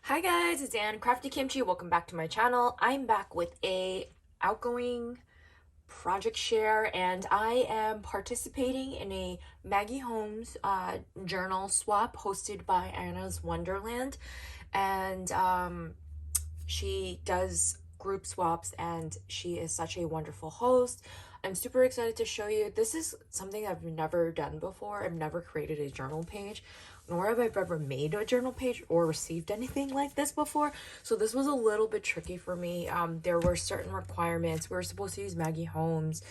Hi guys, it's Anne, Crafty Kimchi. Welcome back to my channel. I'm back with a outgoing project share, and I am participating in a Maggie Holmes journal swap hosted by Anna's Wonderland. And she does group swaps and she is such a wonderful host. I'm super excited to show you. This is something I've never done before. I've never created a journal page, nor have I ever made a journal page or received anything like this before. So this was a little bit tricky for me. There were certain requirements. We were supposed to use Maggie Holmes.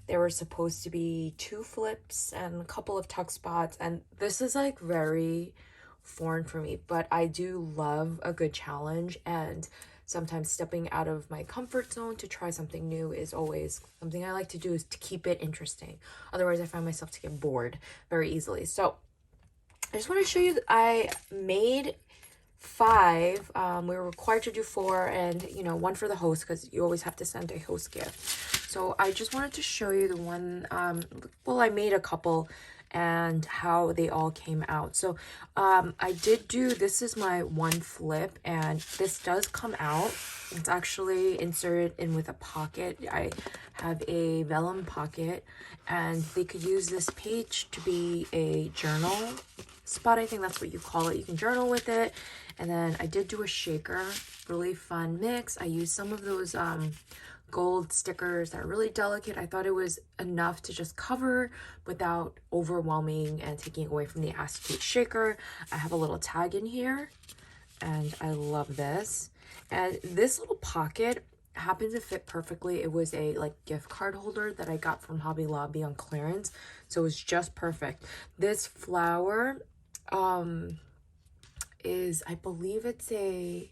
There were supposed to be 2 flips and a couple of tuck spots, and this is like very foreign for me, but I do love a good challenge, and sometimes stepping out of my comfort zone to try something new is always something I like to do, is to keep it interesting. Otherwise, I find myself to get bored very easily. So I just want to show you that I made 5. We were required to do 4, and 1 for the host because you always have to send a host gift. So I just wanted to show you the one, well, I made a couple and how they all came out. So I did do, this is my 1 flip, and this does come out. It's actually inserted in with a pocket. I have a vellum pocket, and they could use this page to be a journal spot. I think that's what you call it. You can journal with it. And then I did do a shaker, really fun mix. I used some of those gold stickers that are really delicate. I thought it was enough to just cover without overwhelming and taking away from the acetate shaker. I have a little tag in here, and I love this. And this little pocket happens to fit perfectly. It was a gift card holder that I got from Hobby Lobby on clearance, so it was just perfect. This flower is, I believe it's a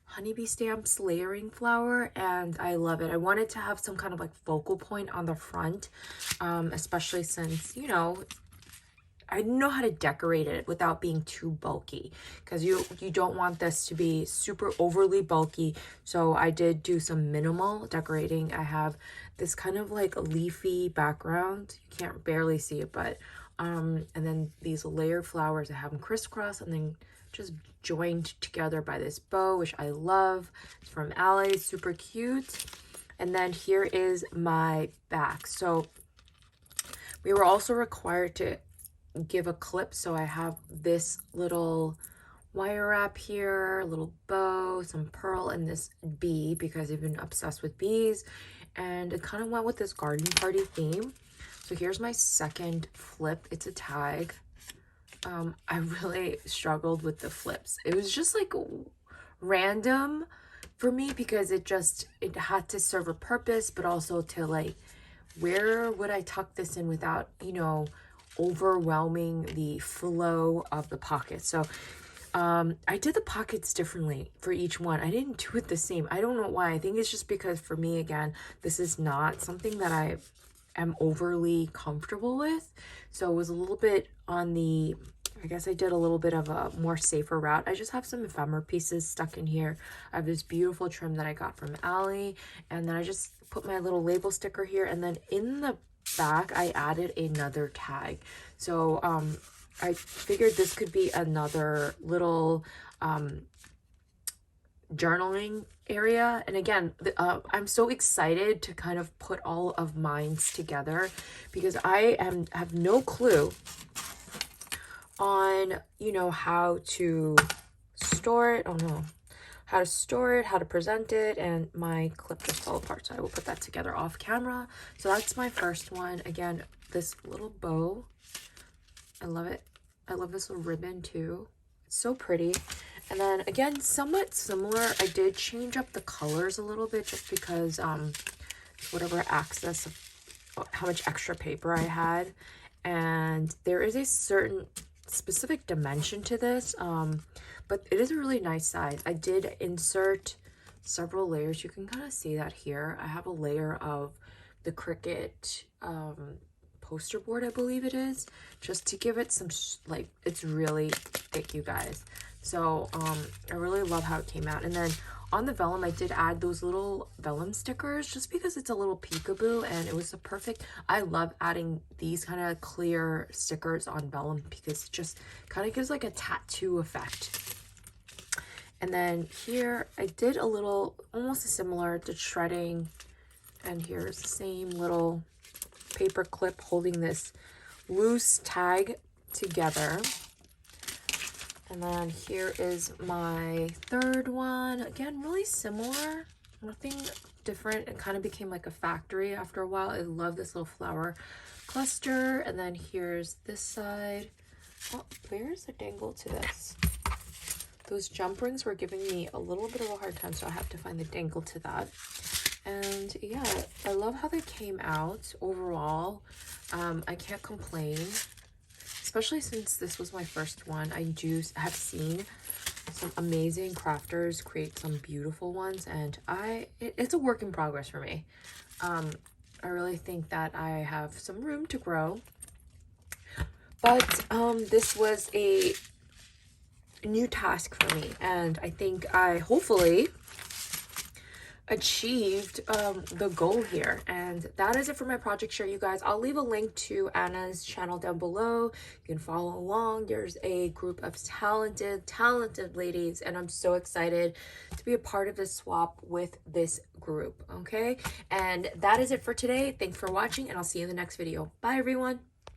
honeybee stamps layering flower, and I love it. I wanted to have some kind of focal point on the front, especially since I didn't know how to decorate it without being too bulky, because you don't want this to be super overly bulky. So I did do some minimal decorating. I have this kind of leafy background. You can't barely see it, but and then these layered flowers, I have them crisscross and then just joined together by this bow, which I love. It's from Ally, super cute. And then here is my back. So we were also required to give a clip, so I have this little wire wrap here, a little bow, some pearl, and this bee because I've been obsessed with bees, and it kind of went with this garden party theme. So here's my second flip. It's a tag. I really struggled with the flips. It was just random for me because it had to serve a purpose, but also to where would I tuck this in without overwhelming the flow of the pocket. So I did the pockets differently for each one. I didn't do it the same. I don't know why. I think it's just because for me, again, this is not something that I am overly comfortable with. So it was a little bit on the, I guess I did a little bit of a more safer route. I just have some ephemera pieces stuck in here. I have this beautiful trim that I got from Ally, and then I just put my little label sticker here, and then in the back I added another tag. So I figured this could be another little journaling area. And again, I'm so excited to kind of put all of mine together because I have no clue on how to store it. Oh no, how to store it, how to present it, and my clip just fell apart, so I will put that together off camera. So that's my first one. Again, this little bow, I love it. I love this little ribbon too. It's so pretty. And then again, somewhat similar, I did change up the colors a little bit just because whatever access of how much extra paper I had, and there is a certain specific dimension to this, but it is a really nice size. I did insert several layers. You can kind of see that here. I have a layer of the Cricut poster board, I believe it is, just to give it some it's really thick, you guys. So I really love how it came out. And then on the vellum, I did add those little vellum stickers just because it's a little peekaboo, and it was the perfect. I love adding these kind of clear stickers on vellum because it just kind of gives a tattoo effect. And then here I did a little, almost similar to shredding. And here's the same little paper clip holding this loose tag together. And then here is my third one. Again, really similar, nothing different. It kind of became like a factory after a while. I love this little flower cluster. And then here's this side. Oh, where's the dangle to this? Those jump rings were giving me a little bit of a hard time, so I have to find the dangle to that. And yeah, I love how they came out overall. I can't complain, especially since this was my first one. I have seen some amazing crafters create some beautiful ones, and it's a work in progress for me. I really think that I have some room to grow, but this was a new task for me, and I think I hopefully achieved the goal here. And that is it for my project share, you guys. I'll leave a link to Anna's channel down below. You can follow along. There's a group of talented ladies, and I'm so excited to be a part of this swap with this group. Okay, and that is it for today. Thanks for watching, and I'll see you in the next video. Bye everyone.